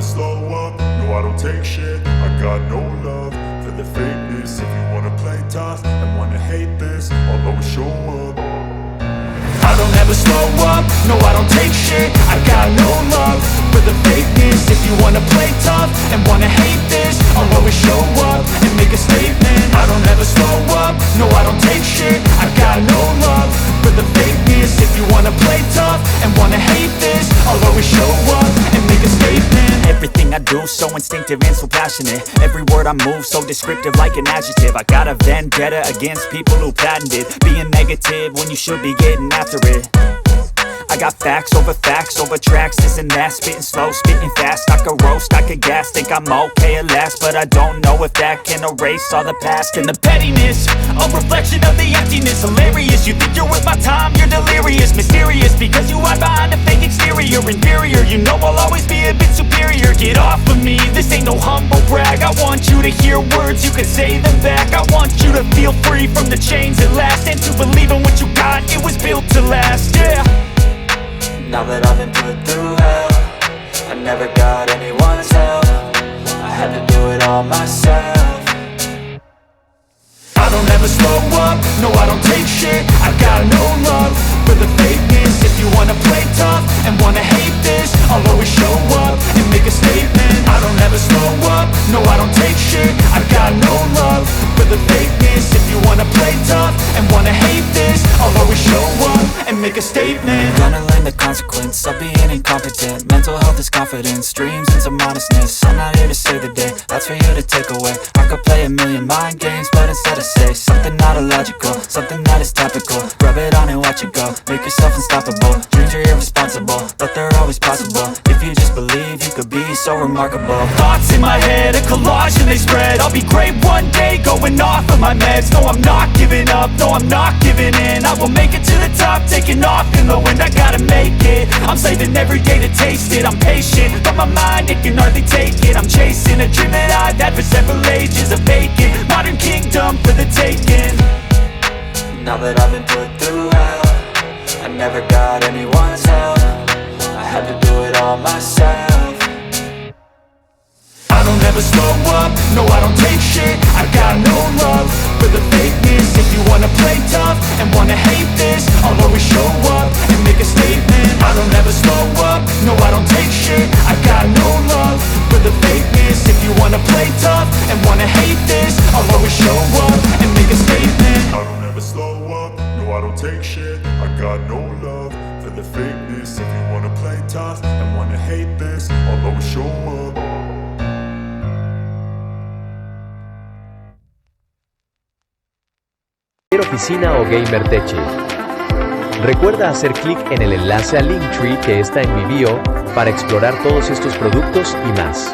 slow up, no I don't take shit. I got no love for the fakeness. If you wanna play tough and wanna hate this, I'll always show up. I don't ever slow up, no I don't take shit. I got no love for the fakeness. If you wanna play tough and wanna hate this, I'll always show up and make a statement. I don't ever slow up, no I don't take shit. I got no love for the fakeness. If you wanna play tough and wanna hate this, I'll always show up and make a statement. Everything I do so instinctive and so passionate. Every word I move so descriptive like an adjective. I got a vendetta against people who patented being negative when you should be getting after it. I got facts over tracks, this and that. Spitting slow, spitting fast. I could roast, I could gas. Think I'm okay at last, but I don't know if that can erase all the past. And the pettiness, a reflection of the emptiness. Hilarious, you think you're worth my time, you're delirious. Mysterious, because you hide behind a fake exterior. Inferior, you know I'll always be a bit superior. Get off of me, this ain't no humble brag. I want you to hear words, you can say them back. I want you to feel free from the chains at last, and to believe in what you got, it was built to last, yeah. Now that I've been put through hell, I never got anyone's help. I had to do it all myself. I don't ever slow up, no I don't take shit. I got no love for the fakeness. If you wanna play tough and wanna hate this, I'll always show up and make a statement. I don't ever slow up, no I don't take shit. I got no love for the fakeness. If you wanna play tough and wanna hate this, I'll always show up and make a statement. Gonna learn the consequence of being incompetent. Mental health is confidence, dreams into modestness. I'm not here to save the day, that's for you to take away. I could play a million mind games, but instead I say something not illogical, something that is topical. Rub it on and watch it go, make yourself unstoppable. Dreams are irresponsible, but they're always possible. If you just believe, you could be so remarkable. Thoughts in my head, a collage and they spread. I'll be great one day, going off of my meds. No, I'm not giving up, no, I'm not giving in. I will make it to the top, taking off in the wind. I gotta make it, I'm saving every day to taste it. I'm patient, but my mind, it can hardly take it. I'm chasing a dream that I've had for several ages. A vacant, modern kingdom for the taking. Now that I've been put through hell, I never got anyone's help. I had to do it all myself. I don't ever slow up, no I don't take shit. I got no love for the fakeness. If you wanna play tough and wanna hate this, I'll always show up and make a statement. I don't ever slow up, no I don't take shit. I got no love for the fakeness. If you wanna play tough and wanna hate this, I'll always show up and make a statement. I don't ever slow up, no I don't take shit. I got no love for the fakeness. If you wanna play tough and wanna hate this, I'll always show up. Oficina o Gamer Teche. Recuerda hacer clic en el enlace al Linktree que está en mi bio para explorar todos estos productos y más.